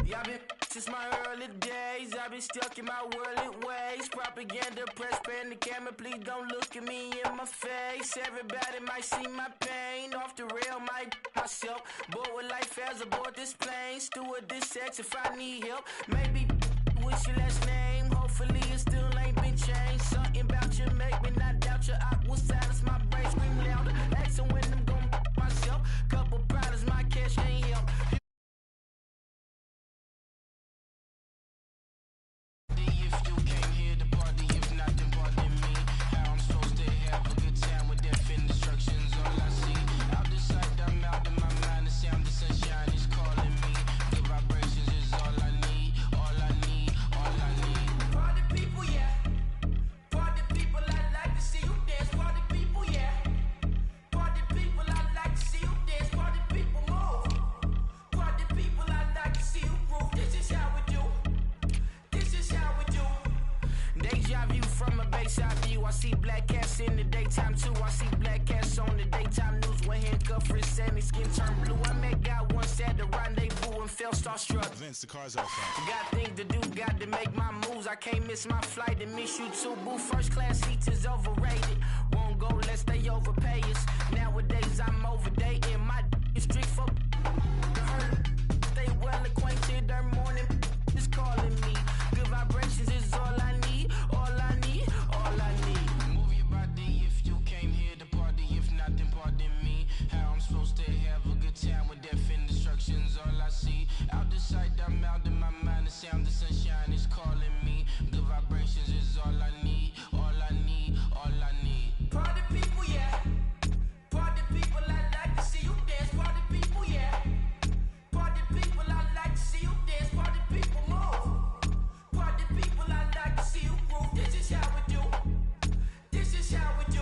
Yeah, I've been since my early days. I've been stuck in my worldly ways. Propaganda, press, pan the camera. Please don't look at me in my face. Everybody might see my pain. Off the rail, might myself. Bored with life as aboard this plane. Steward this sex if I need help. Maybe what's your last name? Hopefully it still ain't been changed. Something about you make me not doubt you. I will silence my brain, scream louder. Asking when I'm gonna myself. Couple problems, my cash ain't help. If you came here to party, if not, then pardon me. How I'm supposed to have a good time with death and destruction's all I see. Out the sight, I'm out of my mind. The sound, the sunshine is calling me. The vibrations is all I need, all I need, all I need. Party people, yeah. Party people, I like to see you dance. Party people, yeah. Party people, I like to see you dance. Party people, move. Party people, I like to see you groove. This is how we do. This is how we do. Deja view from a bayside view. I see black cats in the daytime too. I see black cats on the daytime news. When handcuffed, wrist and his skin turned blue. I met God once at the rendezvous and felt starstruck. Vince, the car's outside. Got things to do, got to make my moves. I can't miss my flight and miss you too, boo. First class seats is overrated. Won't go lest they overpay us. Nowadays I'm overdating. My street folk hurt. Stay well acquainted. Their morning is calling me. Good vibrations is all I need. All I need. All I need. Move your body if you came here to party. If not, then pardon me. How I'm supposed to have a good time with death and destruction's all I see. Out the sight, I'm out in my mind. The sound, the sunshine is calling me. Good vibrations is all I need. All I need. All I need. Party people, yeah. Party people, I like to see you dance. Party people, yeah. Party people, I like to see you dance. Party people, move. Party people, I like to see you groove. This is how we do. This is how we do.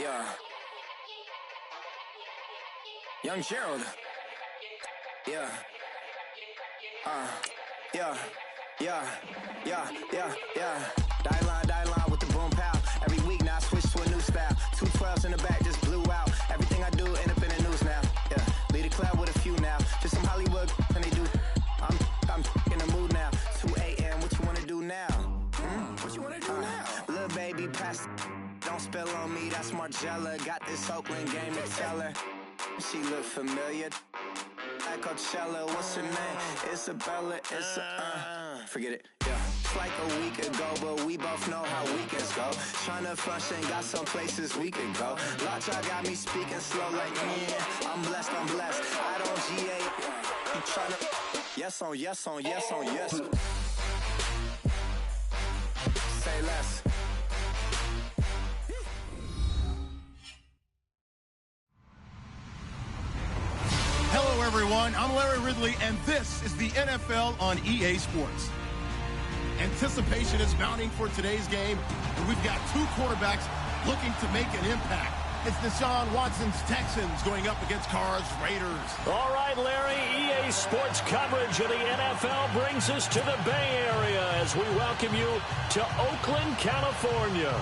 Yeah. Young Gerald. Yeah. Yeah. Die line with the boom pow. Every week now I switch to a new style. 212s in the back just blew out. Everything I do end up in the news now. Yeah. Lead a club with a few now. Just some Hollywood and they do. I'm in the mood now. 2 a.m. What you wanna do now? What you wanna do now? Little baby pass. Don't spill on me, that's Margella. Got this Oakland game to tell her. She look familiar. Like Coachella, what's her name? Isabella, forget it, yeah. It's like a week ago, but we both know how weekends go. Tryna function, got some places we could go. Lockjaw got me speaking slow like, yeah, I'm blessed. I don't GA. You tryna, yes on yes. Say less. Hello, everyone. I'm Larry Ridley, and this is the NFL on EA Sports. Anticipation is mounting for today's game, and we've got two quarterbacks looking to make an impact. It's Deshaun Watson's Texans going up against Carr's Raiders. All right, Larry, EA Sports coverage of the NFL brings us to the Bay Area as we welcome you to Oakland, California.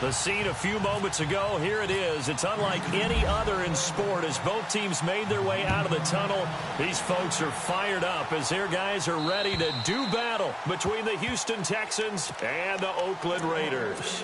The scene a few moments ago, here it is. It's unlike any other in sport as both teams made their way out of the tunnel. These folks are fired up as their guys are ready to do battle between the Houston Texans and the Oakland Raiders.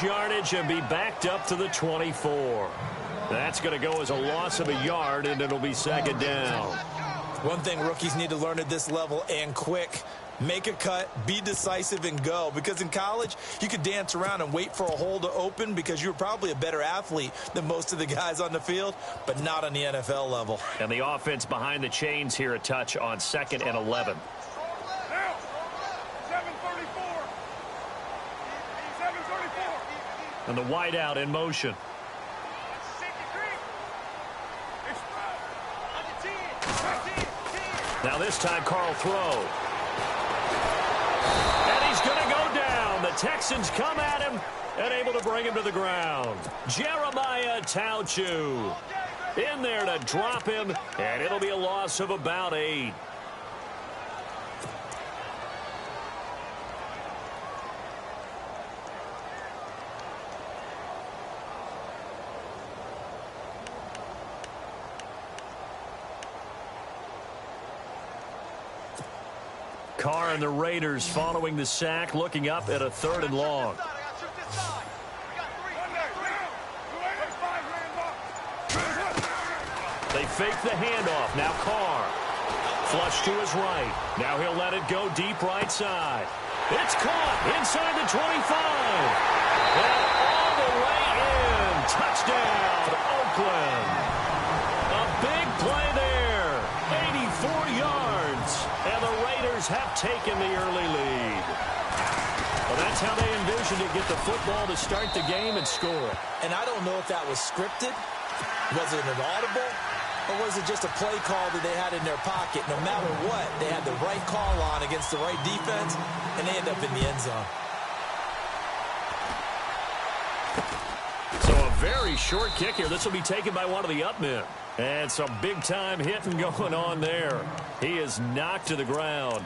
lose yardage and be backed up to the 24. That's going to go as a loss of a yard, and it'll be second down. One thing rookies need to learn at this level, and quick, make a cut, be decisive, and go. Because in college, you could dance around and wait for a hole to open because you're probably a better athlete than most of the guys on the field, but not on the NFL level. And the offense behind the chains here, a touch on 2nd and 11. And the wideout in motion. Now this time, Carl throw. And he's going to go down. The Texans come at him and able to bring him to the ground. Jeremiah Tauchu in there to drop him, and it'll be a loss of about 8. Carr and the Raiders following the sack, looking up at a 3rd and long. They fake the handoff. Now Carr. Flush to his right. Now he'll let it go deep right side. It's caught inside the 25. And all the way in. Touchdown, Oakland. A big play there. 84 yards. And the Raiders have taken the early lead. Well, that's how they envisioned it. Get the football to start the game and score. And I don't know if that was scripted. Was it an audible? Or was it just a play call that they had in their pocket? No matter what, they had the right call on against the right defense, and they end up in the end zone. So a very short kick here. This will be taken by one of the up men. And some big-time hitting going on there. He is knocked to the ground.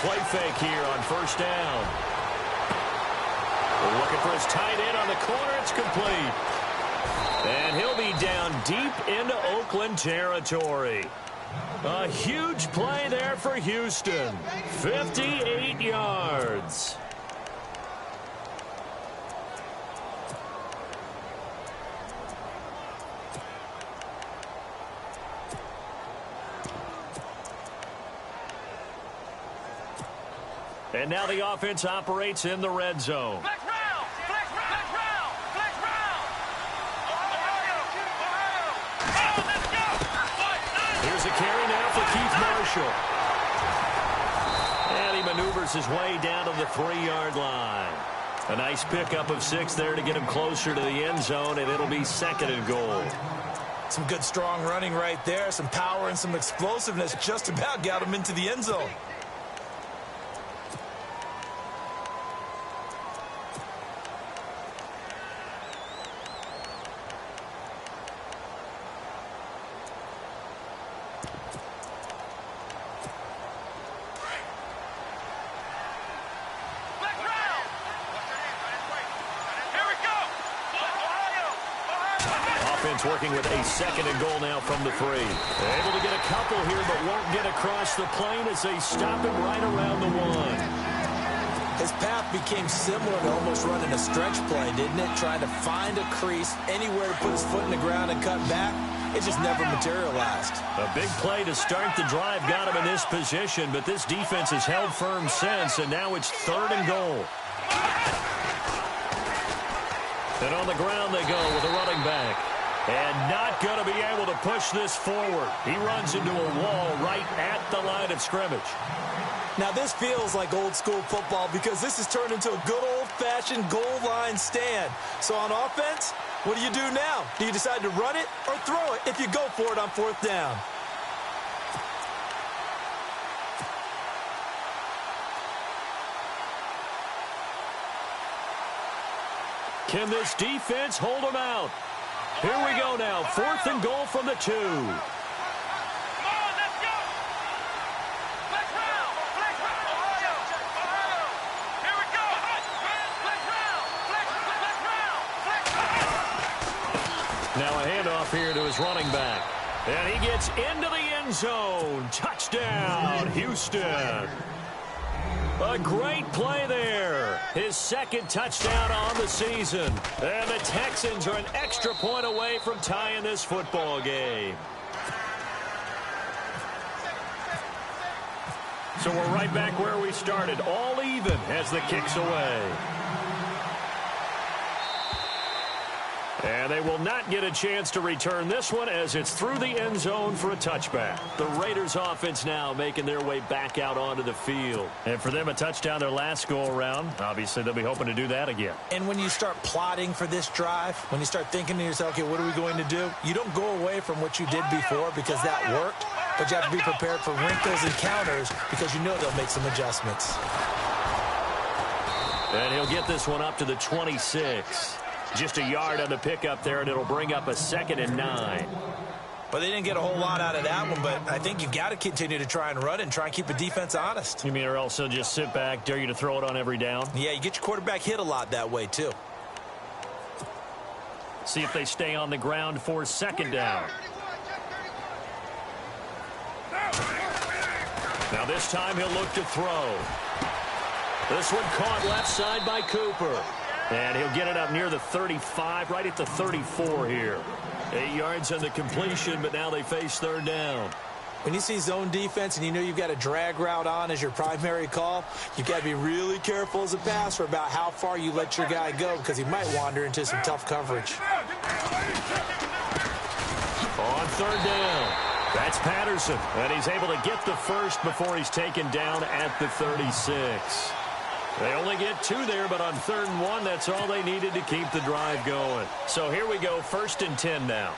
Play fake here on 1st down. We're looking for his tight end on the corner. It's complete. And he'll be down deep into Oakland territory. A huge play there for Houston. 58 yards. And now the offense operates in the red zone. Flex round! Flex round! Flex round! Flex round! Oh, let's go! Here's a carry now for Keith Marshall. And he maneuvers his way down to the 3-yard line. A nice pickup of 6 there to get him closer to the end zone, and it'll be 2nd and goal. Some good, strong running right there. Some power and some explosiveness just about got him into the end zone. Working with a 2nd and goal now from the 3. They're able to get a couple here, but won't get across the plane as they stop him right around the 1. His path became similar to almost running a stretch play, didn't it? Trying to find a crease, anywhere to put his foot in the ground and cut back. It just never materialized. A big play to start the drive got him in this position, but this defense has held firm since, and now it's 3rd and goal. And on the ground they go with a running back. And not going to be able to push this forward. He runs into a wall right at the line of scrimmage. Now this feels like old school football because this has turned into a good old-fashioned goal line stand. So on offense, what do you do now? Do you decide to run it or throw it if you go for it on 4th down? Can this defense hold them out? Here we go now. 4th and goal from the 2. Now a handoff here to his running back. And he gets into the end zone. Touchdown, Houston. A great play there. His 2nd touchdown on the season. And the Texans are an extra point away from tying this football game. So we're right back where we started. All even as the kick's away. And they will not get a chance to return this one as it's through the end zone for a touchback. The Raiders offense now making their way back out onto the field. And for them, a touchdown their last go-around. Obviously, they'll be hoping to do that again. And when you start plotting for this drive, when you start thinking to yourself, okay, what are we going to do? You don't go away from what you did before because that worked, but you have to be prepared for wrinkles and counters because you know they'll make some adjustments. And he'll get this one up to the 26. Just a yard on the pickup there, and it'll bring up a 2nd and 9. Well, they didn't get a whole lot out of that one, but I think you've got to continue to try and run and try and keep the defense honest. You mean or else they'll just sit back, dare you to throw it on every down? Yeah, you get your quarterback hit a lot that way, too. See if they stay on the ground for 2nd down. Now this time he'll look to throw. This one caught left side by Cooper. And he'll get it up near the 35, right at the 34 here. 8 yards on the completion, but now they face 3rd down. When you see zone defense and you know you've got a drag route on as your primary call, you've got to be really careful as a passer about how far you let your guy go because he might wander into some tough coverage. On 3rd down, that's Patterson. And he's able to get the first before he's taken down at the 36. They only get 2 there, but on 3rd and 1, that's all they needed to keep the drive going. So here we go, 1st and 10 now.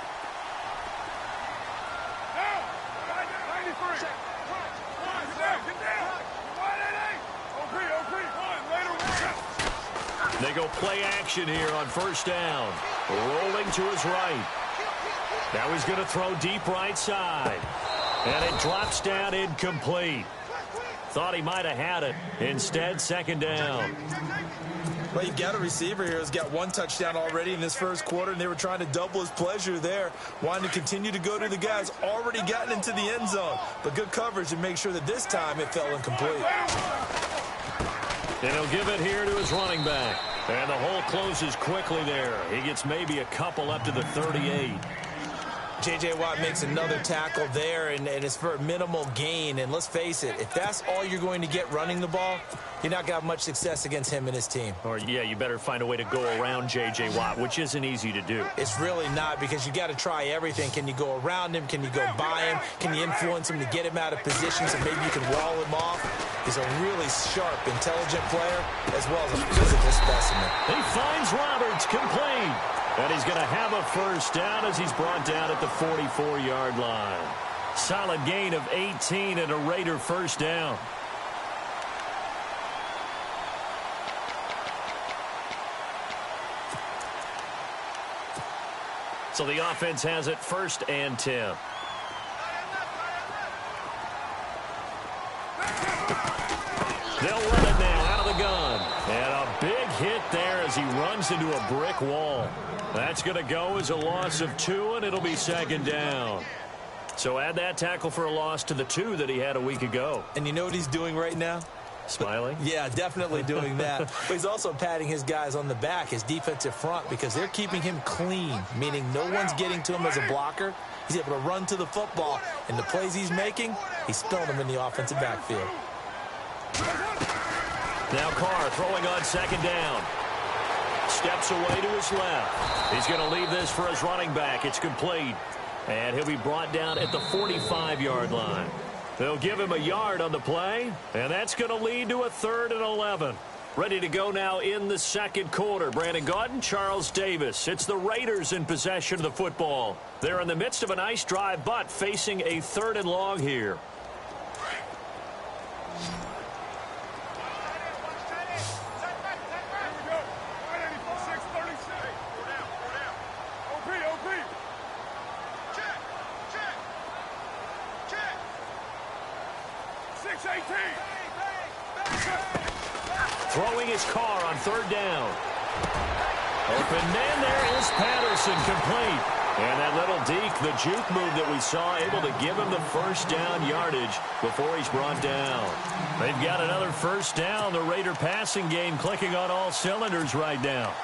They go play action here on 1st down. Rolling to his right. Now he's going to throw deep right side. And it drops down incomplete. Thought he might have had it. Instead, 2nd down. Well, you've got a receiver here who's got 1 touchdown already in this 1st quarter, and they were trying to double his pleasure there, wanting to continue to go to the guys already gotten into the end zone. But good coverage to make sure that this time it fell incomplete. And he'll give it here to his running back. And the hole closes quickly there. He gets maybe a couple up to the 38. J.J. Watt makes another tackle there, and it's for a minimal gain. And let's face it, if that's all you're going to get running the ball, you're not going to have much success against him and his team. Or, yeah, you better find a way to go around J.J. Watt, which isn't easy to do. It's really not because you got to try everything. Can you go around him? Can you go by him? Can you influence him to get him out of position so maybe you can wall him off? He's a really sharp, intelligent player as well as a physical specimen. He finds Roberts complete. And he's going to have a 1st down as he's brought down at the 44-yard line. Solid gain of 18 and a Raider 1st down. So the offense has it 1st and 10. They'll run it now out of the gun. And a big hit there as he runs into a brick wall. That's going to go as a loss of 2, and it'll be 2nd down. So add that tackle for a loss to the 2 that he had a week ago. And you know what he's doing right now? Smiling? Yeah, definitely doing that. But he's also patting his guys on the back, his defensive front, because they're keeping him clean, meaning no one's getting to him as a blocker. He's able to run to the football, and the plays he's making, he's spilling them in the offensive backfield. Now Carr throwing on 2nd down. Steps away to his left. He's going to leave this for his running back. It's complete. And he'll be brought down at the 45-yard line. They'll give him a yard on the play, and that's going to lead to a 3rd and 11. Ready to go now in the 2nd quarter. Brandon Gaudin, Charles Davis. It's the Raiders in possession of the football. They're in the midst of a nice drive, but facing a 3rd and long here. Throwing his car on third down. Open man, there is Patterson, complete. And that little deke, the juke move that we saw, able to give him the first down yardage before he's brought down. They've got another first down. The Raider passing game clicking on all cylinders right now.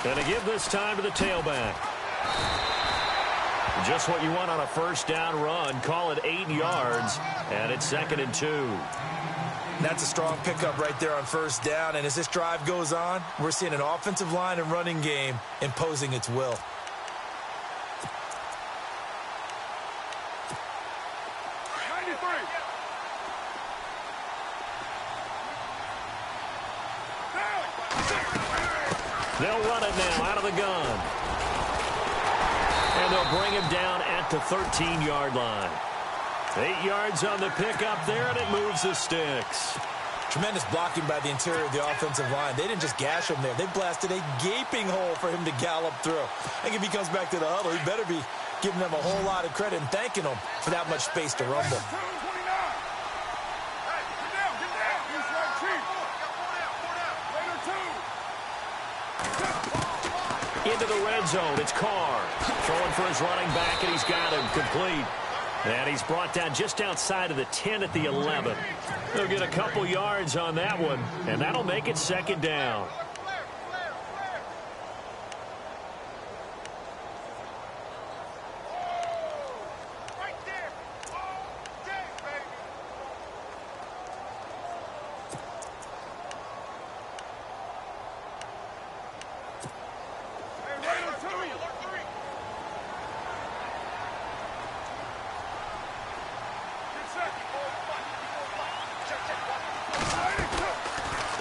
Going to give this time to the tailback. Just what you want on a first down run. Call it 8 yards, and it's 2nd and 2. That's a strong pickup right there on first down, and as this drive goes on, we're seeing an offensive line and running game imposing its will. They'll run it now out of the gun. And they'll bring him down at the 13-yard line. 8 yards on the pickup there, and it moves the sticks. Tremendous blocking by the interior of the offensive line. They didn't just gash him there. They blasted a gaping hole for him to gallop through. I think if he comes back to the huddle, he better be giving them a whole lot of credit and thanking them for that much space to rumble. Into the red zone, it's Carr. Throwing for his running back, and he's got him complete. And he's brought down just outside of the 10 at the 11. They'll get a couple yards on that one, and that'll make it 2nd down.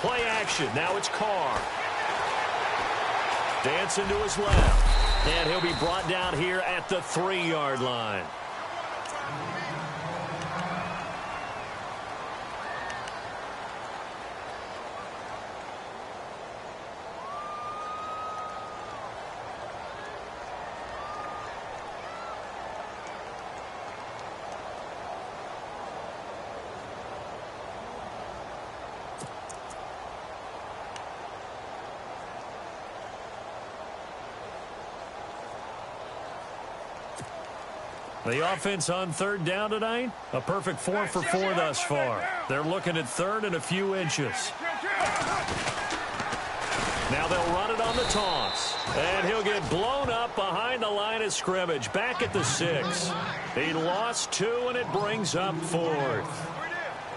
Play action. Now it's Carr. Dancing to his left. And he'll be brought down here at the 3-yard line. The offense on third down tonight, a perfect 4 for 4 thus far. They're looking at 3rd and a few inches. Now they'll run it on the toss. And he'll get blown up behind the line of scrimmage, back at the 6. He lost 2, and it brings up 4th.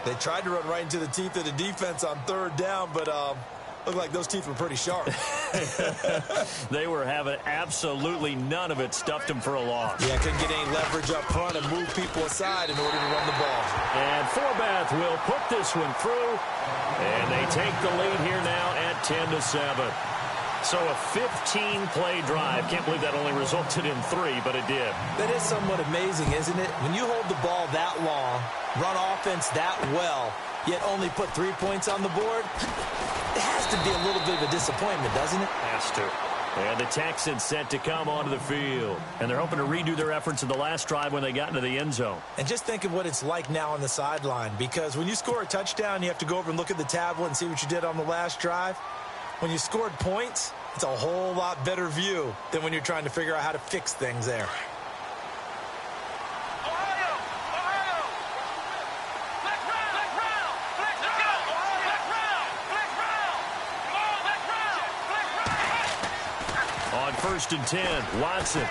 They tried to run right into the teeth of the defense on third down, but looked like those teeth were pretty sharp. They were having absolutely none of it. Stuffed him for a loss. Yeah, couldn't get any leverage up front and move people aside in order to run the ball. And Forbath will put this one through. And they take the lead here now at 10-7. So a 15-play drive. Can't believe that only resulted in 3, but it did. That is somewhat amazing, isn't it? When you hold the ball that long, run offense that well, yet only put 3 points on the board, it has to be a little bit of a disappointment, doesn't it? Has to. And the Texans set to come onto the field. And they're hoping to redo their efforts in the last drive when they got into the end zone. And just think of what it's like now on the sideline, because when you score a touchdown, you have to go over and look at the tablet and see what you did on the last drive. When you scored points, it's a whole lot better view than when you're trying to figure out how to fix things there. On 1st and 10, Watson.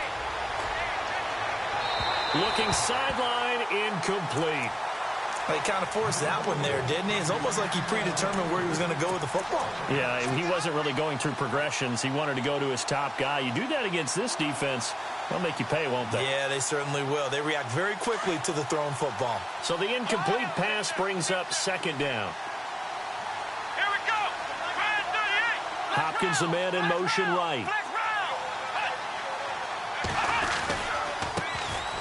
Looking sideline, incomplete. He kind of forced that one there, didn't he? It's almost like he predetermined where he was going to go with the football. Yeah, he wasn't really going through progressions. He wanted to go to his top guy. You do that against this defense, they'll make you pay, won't they? Yeah, they certainly will. They react very quickly to the thrown football. So the incomplete pass brings up 2nd down. Here we go. Hopkins, the man in motion right.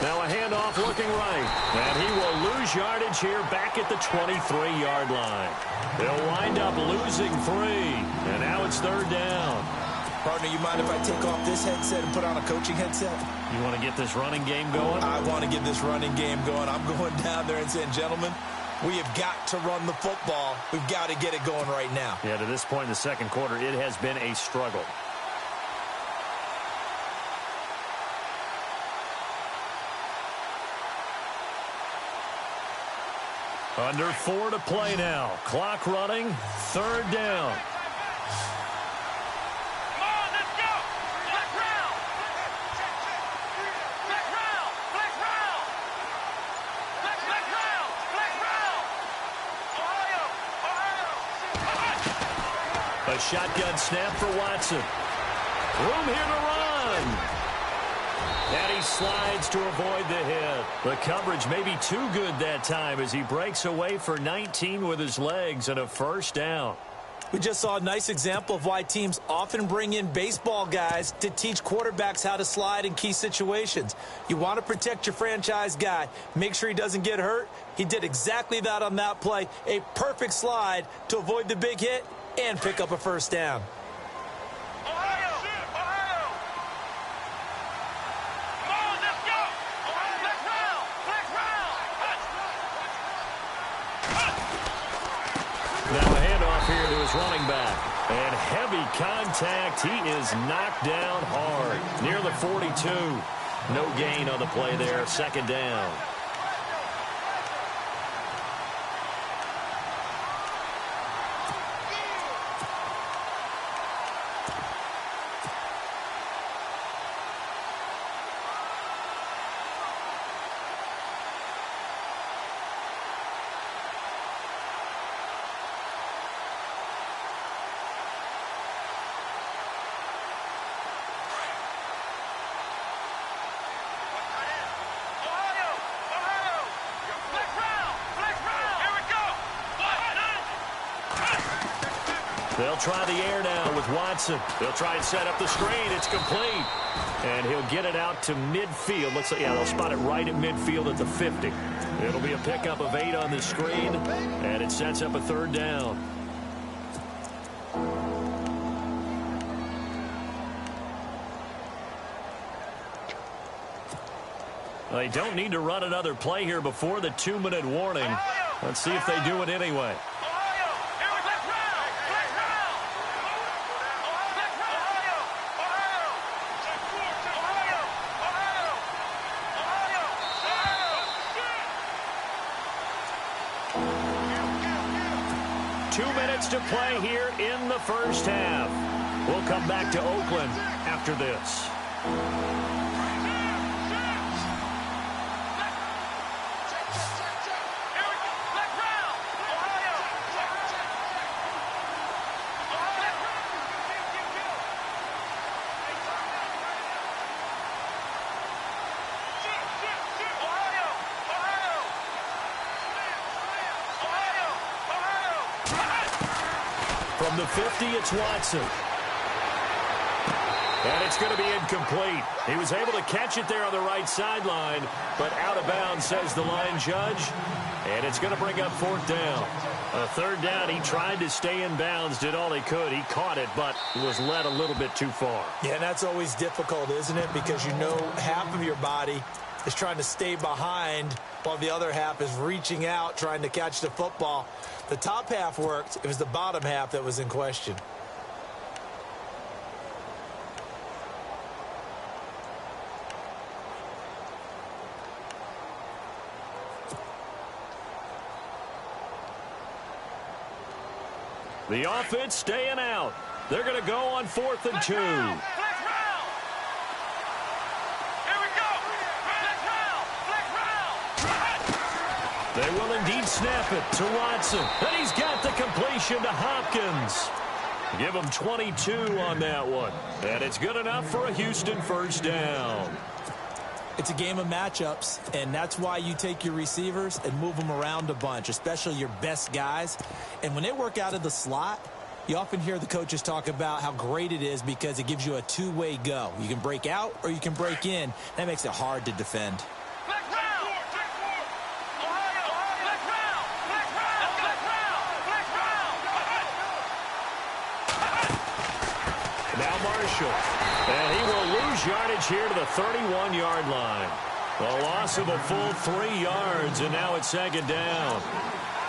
Now a handoff looking right. And he will lose yardage here back at the 23-yard line. They'll wind up losing 3. And now it's 3rd down. Partner, you mind if I take off this headset and put on a coaching headset? You want to get this running game going? I want to get this running game going. I'm going down there and saying, gentlemen, we have got to run the football. We've got to get it going right now. Yeah, to this point in the second quarter, it has been a struggle. Under 4 to play now. Clock running. 3rd down. Come on, let's go. Black round. Black round. Black round. Black round. Black round. Ohio. A shotgun snap for Watson. Room here to run. And he slides to avoid the hit. The coverage may be too good that time as he breaks away for 19 with his legs and a 1st down. We just saw a nice example of why teams often bring in baseball guys to teach quarterbacks how to slide in key situations. You want to protect your franchise guy. Make sure he doesn't get hurt. He did exactly that on that play. A perfect slide to avoid the big hit and pick up a 1st down. Running back. And heavy contact. He is knocked down hard. Near the 42. No gain on the play there. 2nd down. They'll try the air now with Watson. They'll try and set up the screen. It's complete. And he'll get it out to midfield. Looks like, yeah, they'll spot it right at midfield at the 50. It'll be a pickup of 8 on the screen, and it sets up a 3rd down. They don't need to run another play here before the 2-minute warning. Let's see if they do it anyway. To play here in the 1st half. We'll come back to Oakland after this. From the 50, it's Watson. And it's going to be incomplete. He was able to catch it there on the right sideline, but out of bounds, says the line judge. And it's going to bring up 4th down. A 3rd down, he tried to stay in bounds, did all he could. He caught it, but was led a little bit too far. Yeah, and that's always difficult, isn't it? Because you know half of your body is trying to stay behind while the other half is reaching out, trying to catch the football. The top half worked. It was the bottom half that was in question. The offense staying out. They're going to go on 4th and 2. They will indeed snap it to Watson. And he's got the completion to Hopkins. Give him 22 on that one. And it's good enough for a Houston 1st down. It's a game of matchups, and that's why you take your receivers and move them around a bunch, especially your best guys. And when they work out of the slot, you often hear the coaches talk about how great it is because it gives you a two-way go. You can break out or you can break in. That makes it hard to defend. Now Marshall. And he will lose yardage here to the 31-yard line. A loss of a full 3 yards, and now it's second down.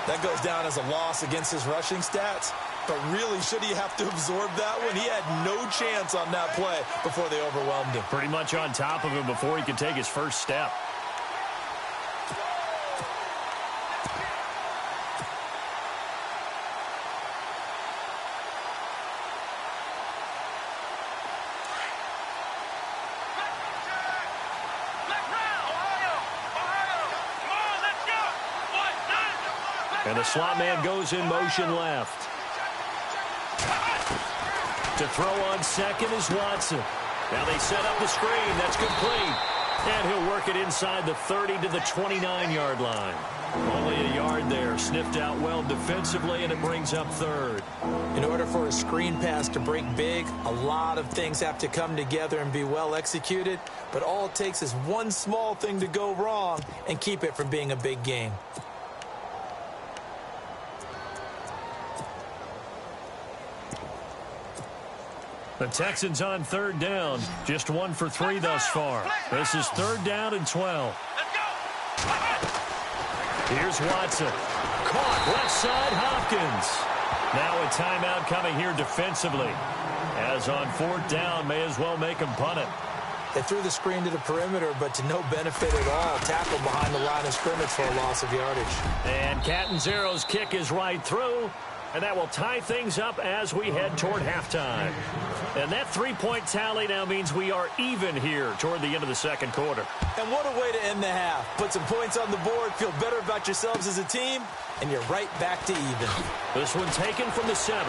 That goes down as a loss against his rushing stats. But really, should he have to absorb that one? He had no chance on that play before they overwhelmed him. Pretty much on top of him before he could take his first step. And the slot man goes in motion left. To throw on second is Watson. Now they set up the screen. That's complete. And he'll work it inside the 30 to the 29-yard line. Only a yard there. Sniffed out well defensively, and it brings up third. In order for a screen pass to break big, a lot of things have to come together and be well executed. But all it takes is one small thing to go wrong and keep it from being a big game. The Texans on third down. Just 1 for 3 thus far. This is third down and 12. Here's Watson. Caught left side, Hopkins. Now a timeout coming here defensively. As on fourth down, may as well make him punt it. They threw the screen to the perimeter, but to no benefit at all. Tackle behind the line of scrimmage for a loss of yardage. And Catanzaro's kick is right through. And that will tie things up as we head toward halftime. And that three-point tally now means we are even here toward the end of the second quarter. And what a way to end the half. Put some points on the board, feel better about yourselves as a team, and you're right back to even. This one taken from the 7.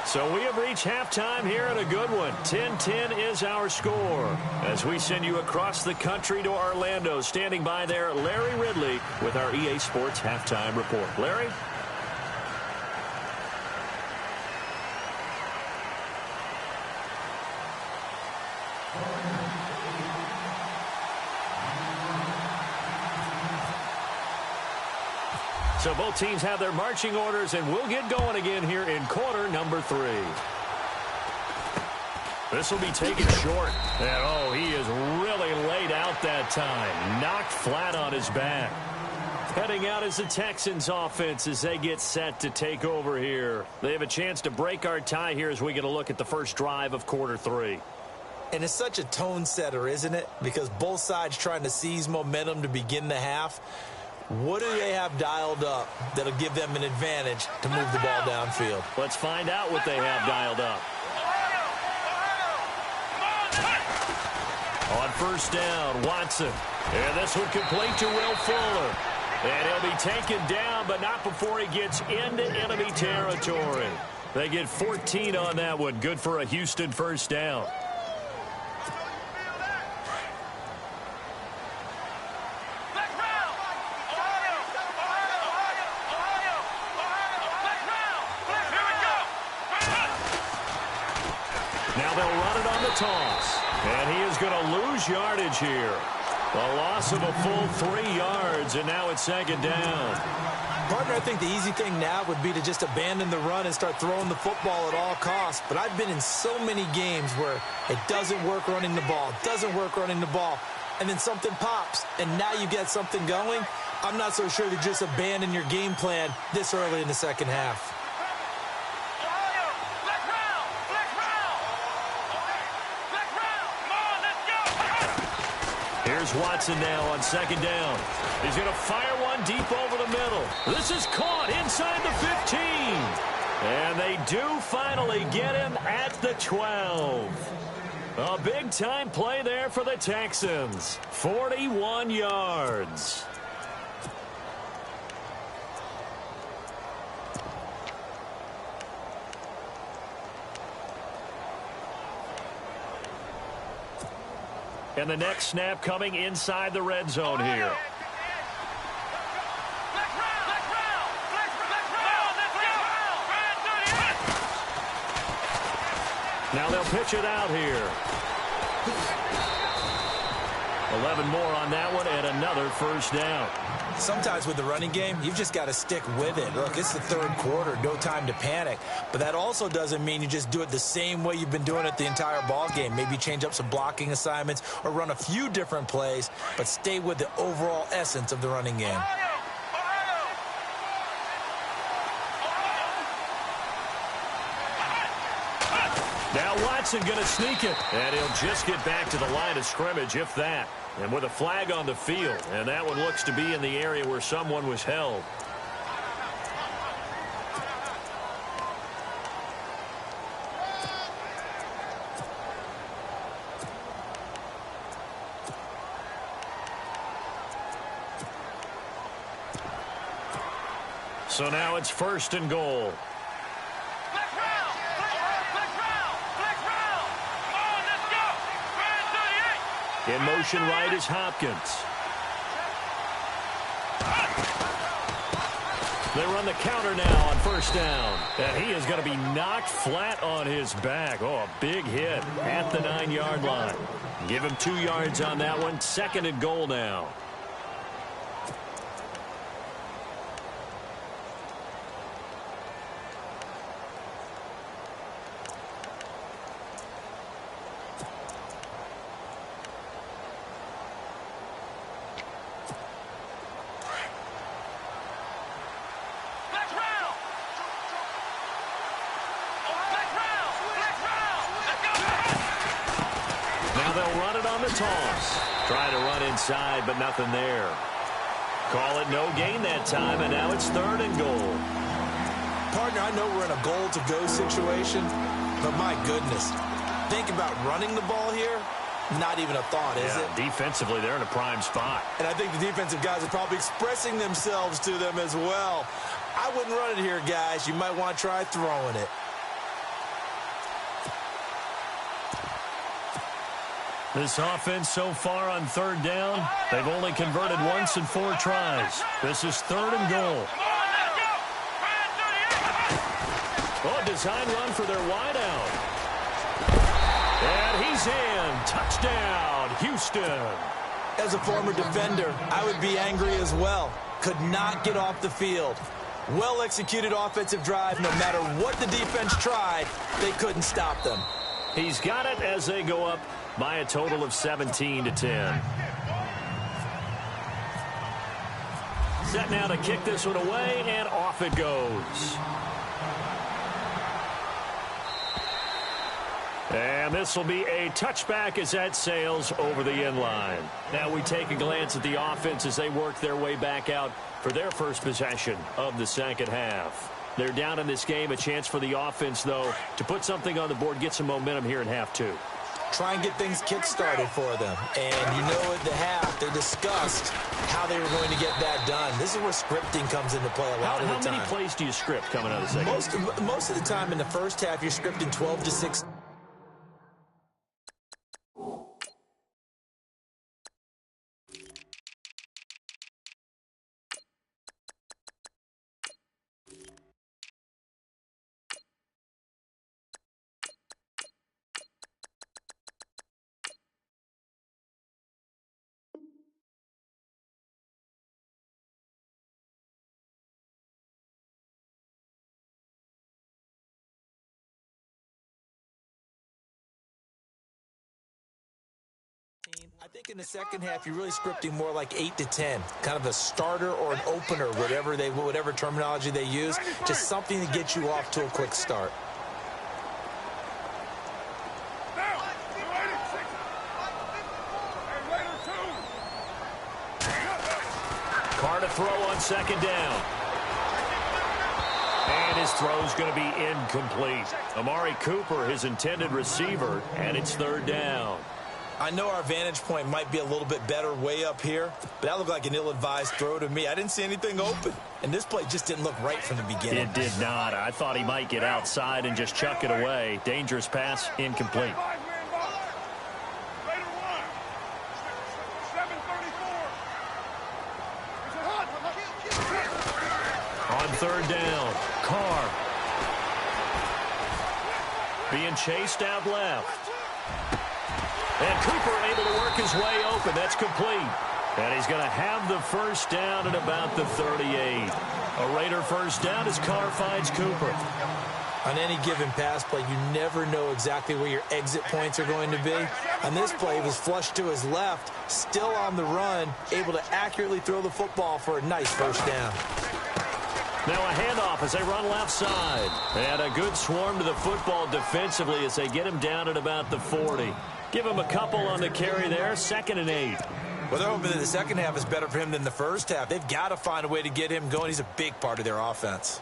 So we have reached halftime here in a good one. 10-10 is our score. As we send you across the country to Orlando, standing by there, Larry Ridley with our EA Sports Halftime Report. Larry? So both teams have their marching orders, and we'll get going again here in quarter number 3. This will be taken short. And, oh, he is really laid out that time. Knocked flat on his back. Heading out is the Texans offense as they get set to take over here. They have a chance to break our tie here as we get a look at the first drive of quarter 3. And it's such a tone setter, isn't it? Because both sides trying to seize momentum to begin the half. What do they have dialed up that'll give them an advantage to move the ball downfield? Let's find out what they have dialed up. On first down, Watson. And this one complete to Will Fuller. And he'll be taken down, but not before he gets into enemy territory. They get 14 on that one. Good for a Houston first down. Now they'll run it on the toss. And he is going to lose yardage here. A loss of a full 3 yards, and now it's second down. Partner, I think the easy thing now would be to just abandon the run and start throwing the football at all costs. But I've been in so many games where it doesn't work running the ball, and then something pops, and now you get something going. I'm not so sure to just abandon your game plan this early in the second half. Here's Watson now on second down. He's going to fire one deep over the middle. This is caught inside the 15. And they do finally get him at the 12. A big-time play there for the Texans. 41 yards. And the next snap coming inside the red zone here. Now they'll pitch it out here. 11 more on that one and another first down. Sometimes with the running game, you've just got to stick with it. Look, it's the third quarter, no time to panic. But that also doesn't mean you just do it the same way you've been doing it the entire ball game. Maybe change up some blocking assignments or run a few different plays, but stay with the overall essence of the running game. Now Watson going to sneak it, and he'll just get back to the line of scrimmage, if that. And with a flag on the field, and that one looks to be in the area where someone was held. So now it's 1st and goal. In motion right is Hopkins. They run the counter now on 1st down. And he is going to be knocked flat on his back. Oh, a big hit at the 9-yard line. Give him 2 yards on that one. 2nd and goal now. Toss. Try to run inside, but nothing there. Call it no gain that time, and now it's 3rd and goal. Partner, I know we're in a goal-to-go situation, but my goodness, think about running the ball here. Not even a thought, is it? Defensively, they're in a prime spot. And I think the defensive guys are probably expressing themselves to them as well. I wouldn't run it here, guys. You might want to try throwing it. This offense so far on 3rd down, they've only converted once in 4 tries. This is 3rd and goal. Oh, design run for their wideout. And he's in. Touchdown, Houston. As a former defender, I would be angry as well. Could not get off the field. Well-executed offensive drive. No matter what the defense tried, they couldn't stop them. He's got it as they go up by a total of 17-10. Set now to kick this one away, and off it goes. And this will be a touchback as that sails over the end line. Now we take a glance at the offense as they work their way back out for their first possession of the 2nd half. They're down in this game. A chance for the offense, though, to put something on the board, get some momentum here in half 2. Try and get things kick-started for them. And you know at the half, they discussed how they were going to get that done. This is where scripting comes into play a lot of the time. How many plays do you script coming out of the second? Most of the time in the first half, you're scripting 12 to 6. I think in the second half, you're really scripting more like 8 to 10, kind of a starter or an opener, whatever terminology they use, just something to get you off to a quick start. Carr to throw on 2nd down. And his throw's going to be incomplete. Amari Cooper, his intended receiver, and it's 3rd down. I know our vantage point might be a little bit better way up here, but that looked like an ill-advised throw to me. I didn't see anything open, and this play just didn't look right from the beginning. It did not. I thought he might get outside and just chuck it away. Dangerous pass, incomplete. On 3rd down, Carr. Being chased out left. And Cooper able to work his way open. That's complete. And he's going to have the first down at about the 38. A Raider first down as Carr finds Cooper. On any given pass play, you never know exactly where your exit points are going to be. On this play, he was flushed to his left, still on the run, able to accurately throw the football for a nice first down. Now a handoff as they run left side. And a good swarm to the football defensively as they get him down at about the 40. Give him a couple on the carry there, 2nd and 8. Well, they're hoping that the second half is better for him than the first half. They've got to find a way to get him going. He's a big part of their offense.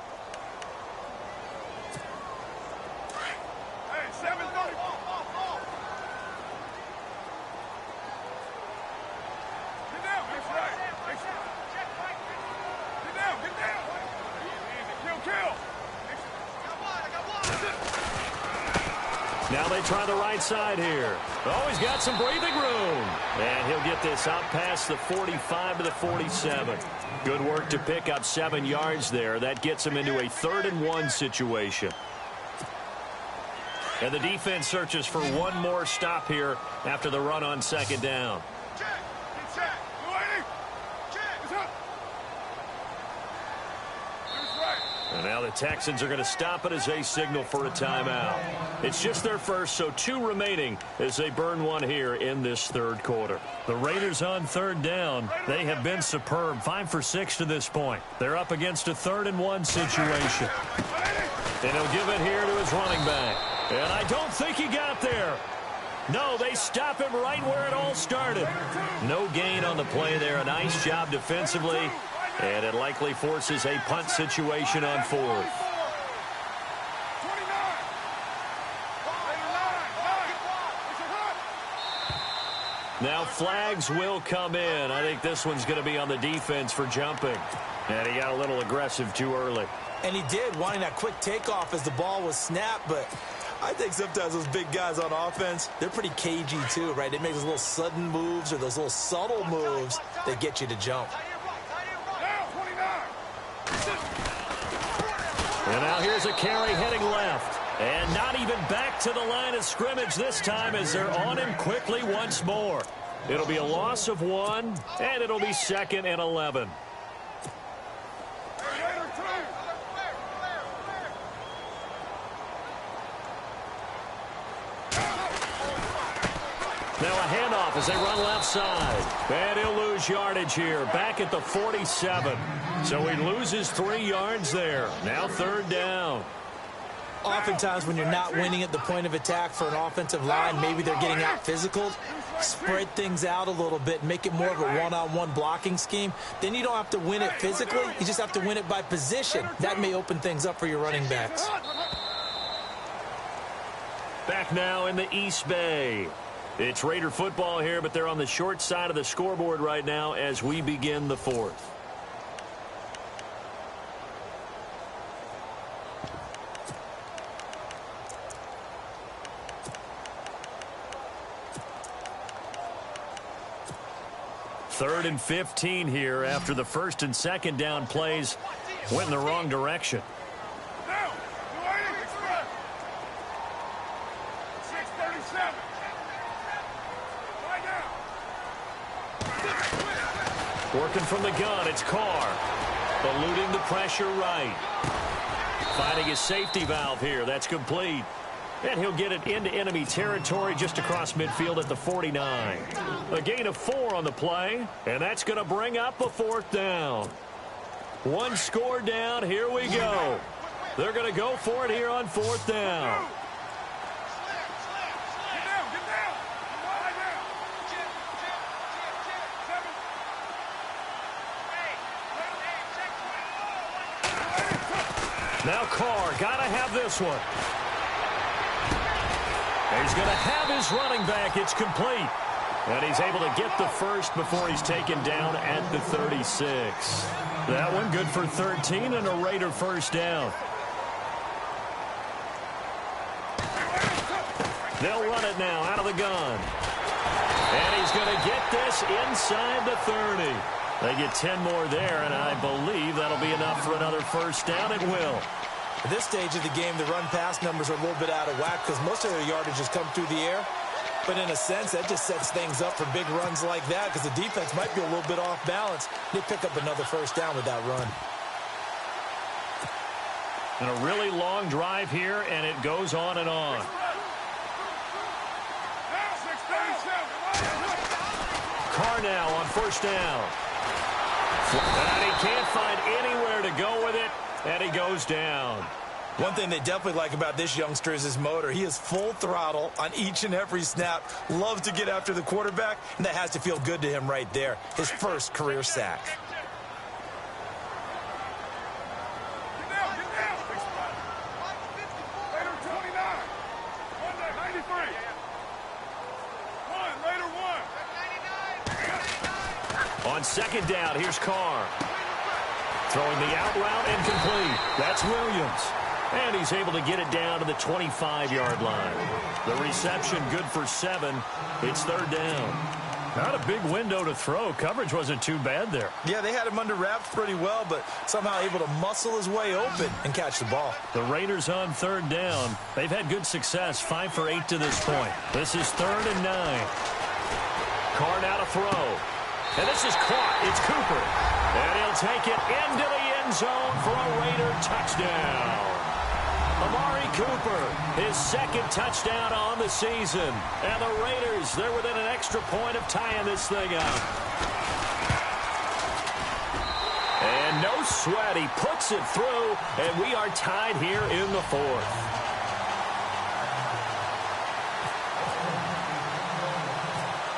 Now they try the right side here. Oh, he's got some breathing room. And he'll get this out past the 45 to the 47. Good work to pick up 7 yards there. That gets him into a 3rd and 1 situation. And the defense searches for one more stop here after the run on 2nd down. And now the Texans are going to stop it as they signal for a timeout. It's just their first, so 2 remaining as they burn one here in this 3rd quarter. The Raiders on 3rd down. They have been superb, 5 for 6 to this point. They're up against a 3rd and 1 situation. And he'll give it here to his running back. And I don't think he got there. No, they stop him right where it all started. No gain on the play there. A nice job defensively. And it likely forces a punt situation on 4th. Now flags will come in. I think this one's going to be on the defense for jumping. And he got a little aggressive too early. And he did, wanting that quick takeoff as the ball was snapped, but I think sometimes those big guys on offense, they're pretty cagey too, right? They make those little sudden moves or those little subtle moves that get you to jump. And now here's a carry heading left. And not even back to the line of scrimmage this time as they're on him quickly once more. It'll be a loss of 1, and it'll be 2nd and 11. Now a handoff as they run left side. And he'll lose yardage here, back at the 47. So he loses 3 yards there. Now 3rd down. Oftentimes when you're not winning at the point of attack for an offensive line, maybe they're getting out physical, spread things out a little bit, make it more of a one-on-one blocking scheme. Then you don't have to win it physically. You just have to win it by position. That may open things up for your running backs. Back now in the East Bay. It's Raider football here, but they're on the short side of the scoreboard right now as we begin the 4th. Third and 15 here after the 1st and 2nd down plays went in the wrong direction. Working from the gun, it's Carr. Eluding the pressure right. Finding his safety valve here. That's complete. And he'll get it into enemy territory just across midfield at the 49. A gain of 4 on the play, and that's going to bring up a 4th down. 1 score down. Here we go. They're going to go for it here on 4th down. Now Carr, got to have this one. He's going to have his running back. It's complete. And he's able to get the first before he's taken down at the 36. That one good for 13 and a Raider first down. They'll run it now out of the gun. And he's going to get this inside the 30. They get 10 more there, and I believe that'll be enough for another first down. It will. At this stage of the game, the run-pass numbers are a little bit out of whack because most of their yardage has come through the air. But in a sense, that just sets things up for big runs like that because the defense might be a little bit off balance. They pick up another first down with that run. And a really long drive here, and it goes on and on. Carr now on first down. And he can't find anywhere to go with it, and he goes down. One thing they definitely like about this youngster is his motor. He is full throttle on each and every snap. Loves to get after the quarterback, and that has to feel good to him right there. His first career sack. On second down, here's Carr. Throwing the out route incomplete. That's Williams. And he's able to get it down to the 25-yard line. The reception good for 7. It's third down. Not a big window to throw. Coverage wasn't too bad there. Yeah, they had him under wraps pretty well, but somehow able to muscle his way open and catch the ball. The Raiders on third down. They've had good success, 5 for 8 to this point. This is 3rd and 9. Carr now to throw. And this is caught. It's Cooper. And he'll take it into the end zone for a Raider touchdown. Amari Cooper, his 2nd touchdown on the season. And the Raiders, they're within an extra point of tying this thing up. And no sweat. He puts it through, and we are tied here in the 4th.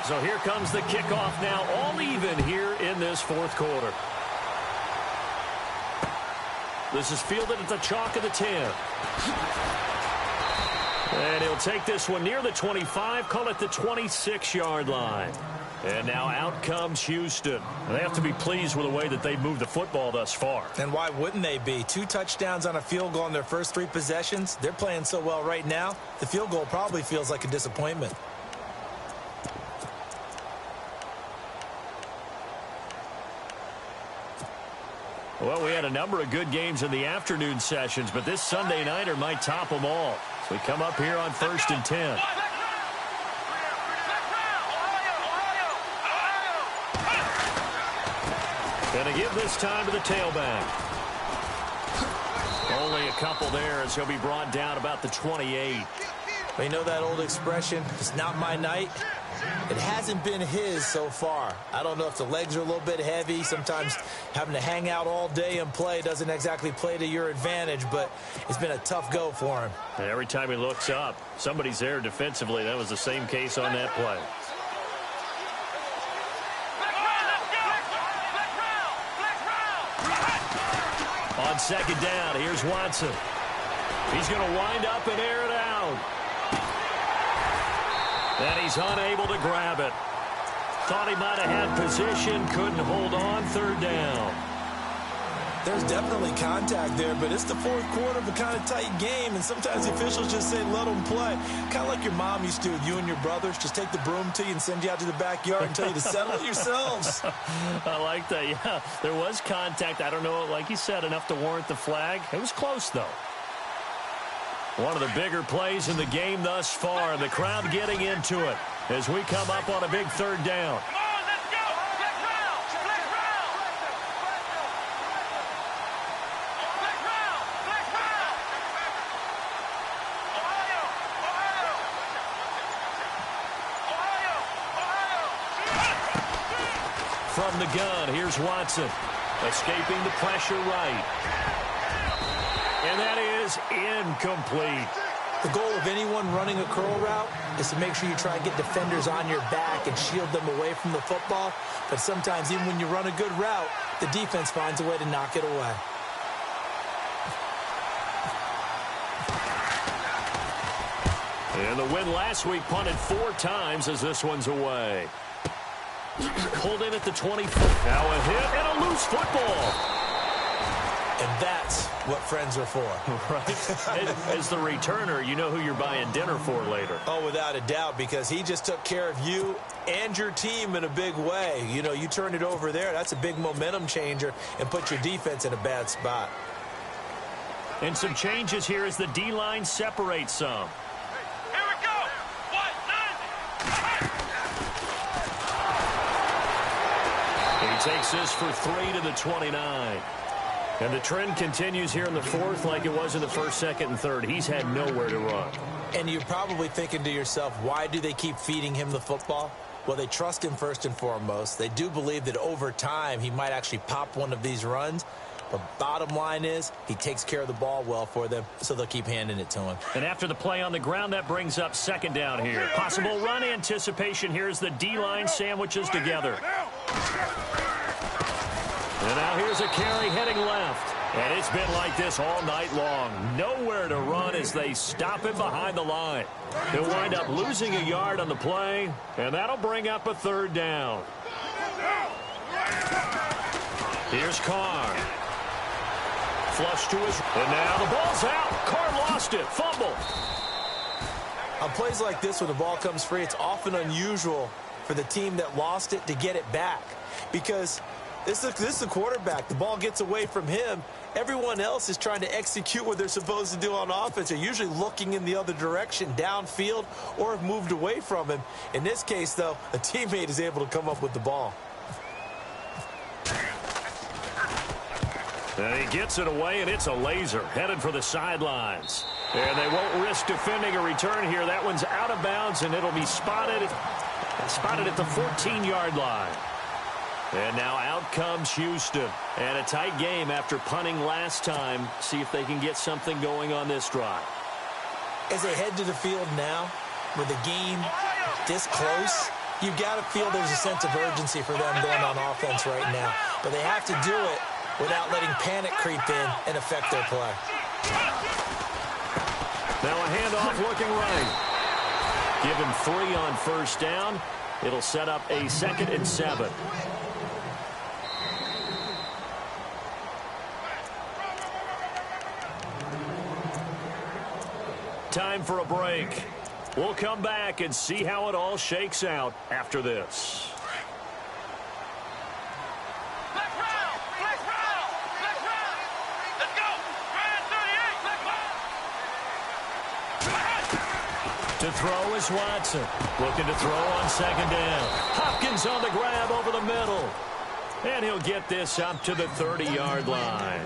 So here comes the kickoff now, all even here in this 4th quarter. This is fielded at the chalk of the 10. And he'll take this one near the 25, call it the 26-yard line. And now out comes Houston. They have to be pleased with the way that they've moved the football thus far. And why wouldn't they be? 2 touchdowns on a field goal in their first 3 possessions. They're playing so well right now, the field goal probably feels like a disappointment. Well, we had a number of good games in the afternoon sessions, but this Sunday nighter might top them all. So we come up here on 1st and 10. Gonna give this time to the tailback. Only a couple there as he'll be brought down about the 28. Well, you know that old expression, it's not my night? It hasn't been his so far. I don't know if the legs are a little bit heavy. Sometimes having to hang out all day and play doesn't exactly play to your advantage, but it's been a tough go for him. And every time he looks up, somebody's there defensively. That was the same case on that play. On second down, here's Watson. He's going to wind up and air it out. And he's unable to grab it. Thought he might have had position, couldn't hold on, 3rd down. There's definitely contact there, but it's the 4th quarter of a kind of tight game, and sometimes the officials just say, let them play. Kind of like your mom used to with you and your brothers. Just take the broom to you and send you out to the backyard and tell you to settle it yourselves. I like that, yeah. There was contact. I don't know, like you said, enough to warrant the flag. It was close, though. One of the bigger plays in the game thus far. The crowd getting into it as we come up on a big 3rd down. Come on, let's go! Flex round! Flex round! Flex round! Flex round! Ohio! Ohio! Ohio! From the gun, here's Watson. Escaping the pressure right. And that is incomplete. The goal of anyone running a curl route is to make sure you try and get defenders on your back and shield them away from the football. But sometimes even when you run a good route, the defense finds a way to knock it away. And the win last week punted 4 times as this one's away. Pulled in at the 24. Now a hit and a loose football. And that's what friends are for. Right? As the returner, you know who you're buying dinner for later. Oh, without a doubt, because he just took care of you and your team in a big way. You know, you turn it over there, that's a big momentum changer and put your defense in a bad spot. And some changes here as the D-line separates some. Here we go! 1, 9! takes this for 3 to the 29. And the trend continues here in the fourth like it was in the first, second, and third. He's had nowhere to run. And you're probably thinking to yourself, why do they keep feeding him the football? Well, they trust him first and foremost. They do believe that over time he might actually pop one of these runs. But bottom line is he takes care of the ball well for them, so they'll keep handing it to him. And after the play on the ground, that brings up second down here. Possible run anticipation here as the D-line sandwiches together. And now here's a carry heading left. And it's been like this all night long. Nowhere to run as they stop him behind the line. He'll wind up losing a yard on the play, and that'll bring up a third down. Here's Carr. Flush to his... And now the ball's out. Carr lost it. Fumble. On plays like this, when the ball comes free, it's often unusual for the team that lost it to get it back. Because this is the quarterback. The ball gets away from him. Everyone else is trying to execute what they're supposed to do on offense. They're usually looking in the other direction, downfield, or have moved away from him. In this case, though, a teammate is able to come up with the ball. And he gets it away, and it's a laser headed for the sidelines. And they won't risk defending a return here. That one's out of bounds, and it'll be spotted at the 14-yard line. And now out comes Houston. And a tight game after punting last time. See if they can get something going on this drive. As they head to the field now, with the game this close, you've got to feel there's a sense of urgency for them going on offense right now. But they have to do it without letting panic creep in and affect their play. Now a handoff looking right. Give him 3 on first down. It'll set up a 2nd and 7. Time for a break. We'll come back and see how it all shakes out after this. To throw is Watson. Looking to throw on second down. Hopkins on the grab over the middle. And he'll get this up to the 30-yard line.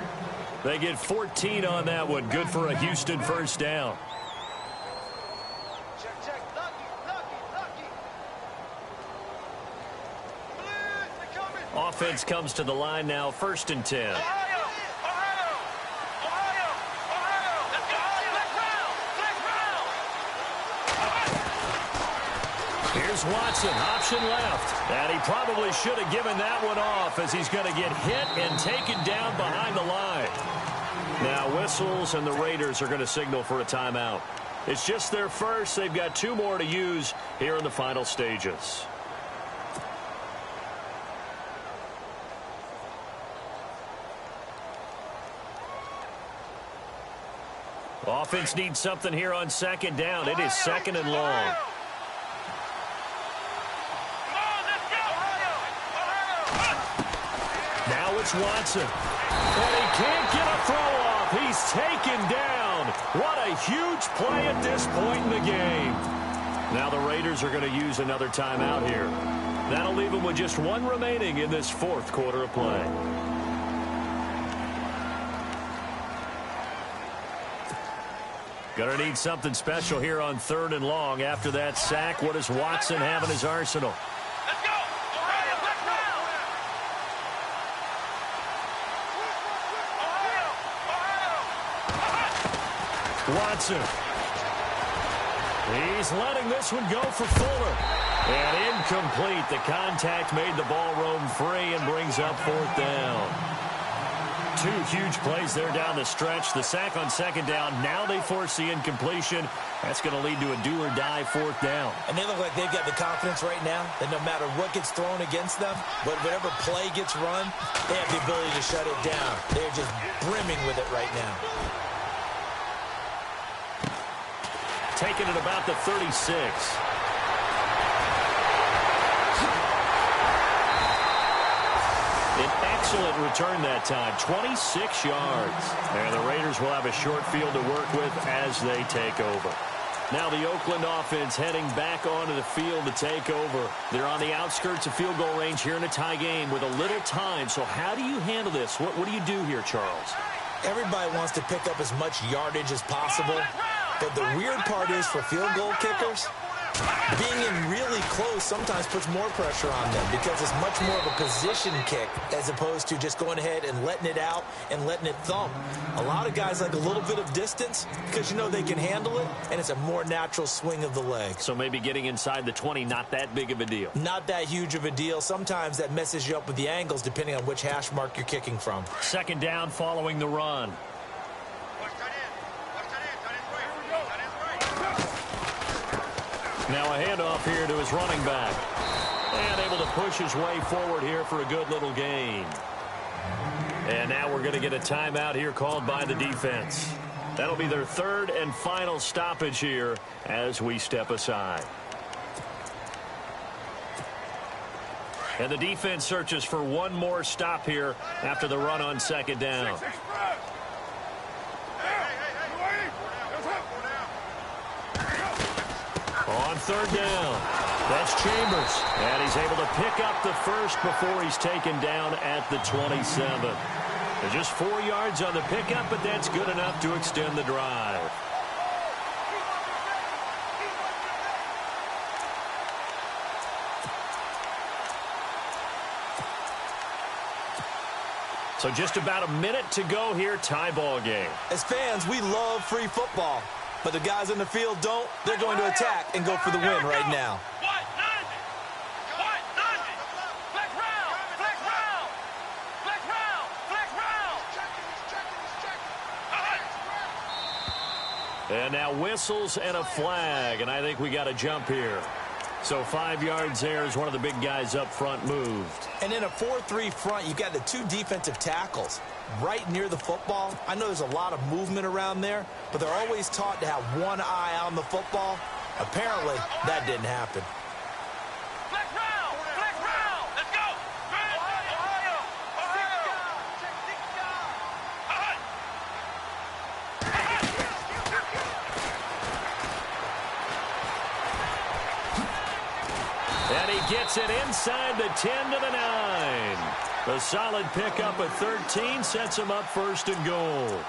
They get 14 on that one. Good for a Houston first down. Offense comes to the line now, 1st and 10. Here's Watson, option left. And he probably should have given that one off as he's going to get hit and taken down behind the line. Now whistles and the Raiders are going to signal for a timeout. It's just their first. They've got 2 more to use here in the final stages. Offense needs something here on second down. It is 2nd and long. Now it's Watson. And he can't get a throw off. He's taken down. What a huge play at this point in the game. Now the Raiders are going to use another timeout here. That'll leave them with just 1 remaining in this 4th quarter of play. Gonna need something special here on 3rd and long. After that sack, what does Watson have in his arsenal? Let's go! Watson. He's letting this one go for Fuller. And incomplete. The contact made the ball roam free and brings up 4th down. 2 huge plays there down the stretch. The sack on second down. Now they force the incompletion. That's going to lead to a do-or-die 4th down. And they look like they've got the confidence right now that no matter what gets thrown against them, but whatever play gets run, they have the ability to shut it down. They're just brimming with it right now. Taken at about the 36. An excellent return that time, 26 yards. And the Raiders will have a short field to work with as they take over. Now the Oakland offense heading back onto the field to take over. They're on the outskirts of field goal range here in a tie game with a little time. So how do you handle this? What do you do here, Charles? Everybody wants to pick up as much yardage as possible. But the weird part is for field goal kickers, being in really close sometimes puts more pressure on them because it's much more of a position kick as opposed to just going ahead and letting it out and letting it thump. A lot of guys like a little bit of distance because you know they can handle it, and it's a more natural swing of the leg. So maybe getting inside the 20, not that big of a deal. Not that huge of a deal. Sometimes that messes you up with the angles depending on which hash mark you're kicking from. Second down following the run. Now a handoff here to his running back. And able to push his way forward here for a good little gain. And now we're going to get a timeout here called by the defense. That'll be their third and final stoppage here as we step aside. And the defense searches for one more stop here after the run on second down. On third down, that's Chambers. And he's able to pick up the first before he's taken down at the 27. They're just 4 yards on the pickup, but that's good enough to extend the drive. So just about a minute to go here, tie ball game. As fans, we love free football. But the guys in the field don't. They're going to attack and go for the win right now. And now whistles and a flag, and I think we got a jump here. So 5 yards there as one of the big guys up front moved. And in a 4-3 front, you've got the two defensive tackles right near the football. I know there's a lot of movement around there, but they're always taught to have one eye on the football. Apparently, that didn't happen. And he gets it inside the 10 to the 9. The solid pickup at 13 sets him up first and goal.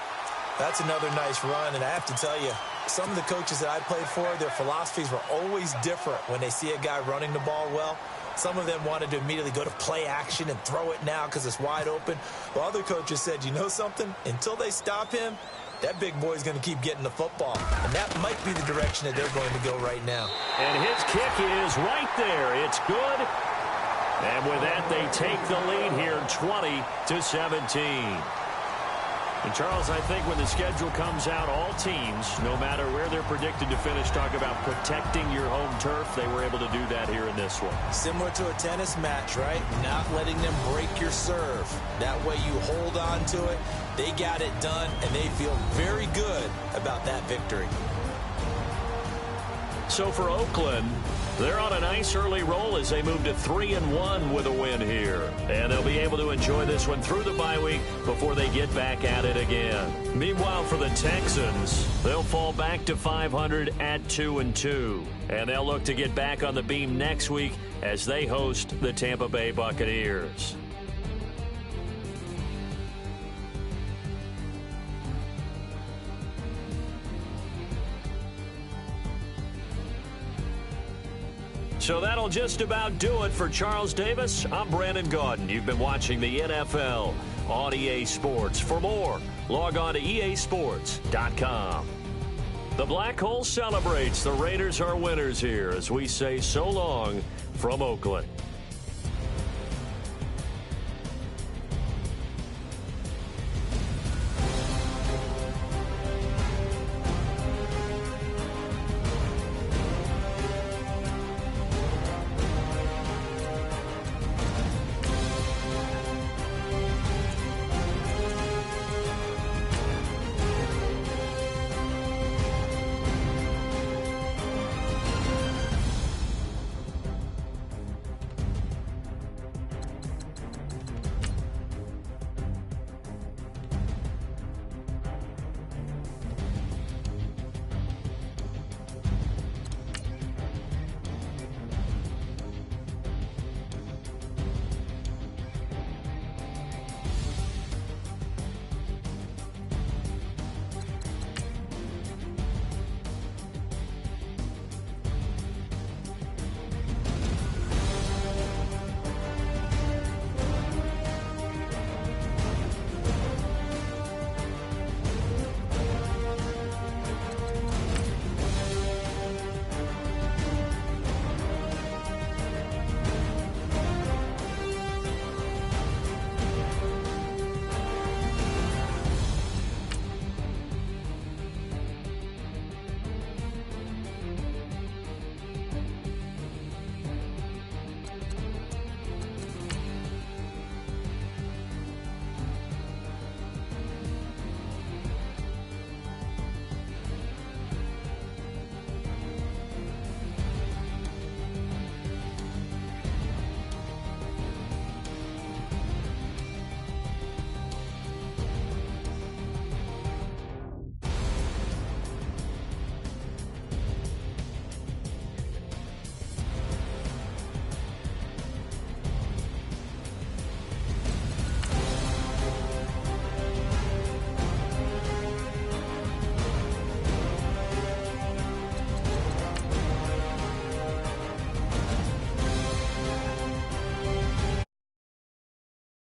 That's another nice run, and I have to tell you, some of the coaches that I played for, their philosophies were always different when they see a guy running the ball well. Some of them wanted to immediately go to play action and throw it now because it's wide open. While other coaches said, you know something? Until they stop him, that big boy's going to keep getting the football. And that might be the direction that they're going to go right now. And his kick is right there. It's good. And with that, they take the lead here 20-17. And Charles, I think when the schedule comes out, all teams, no matter where they're predicted to finish, talk about protecting your home turf. They were able to do that here in this one. Similar to a tennis match, right? Not letting them break your serve. That way you hold on to it. They got it done, and they feel very good about that victory. So for Oakland, they're on a nice early roll as they move to 3-1 with a win here. And they'll be able to enjoy this one through the bye week before they get back at it again. Meanwhile, for the Texans, they'll fall back to 500 at 2-2. And they'll look to get back on the beam next week as they host the Tampa Bay Buccaneers. So that'll just about do it for Charles Davis. I'm Brandon Gaudin. You've been watching the NFL on EA Sports. For more, log on to easports.com. The Black Hole celebrates. The Raiders are winners here as we say so long from Oakland.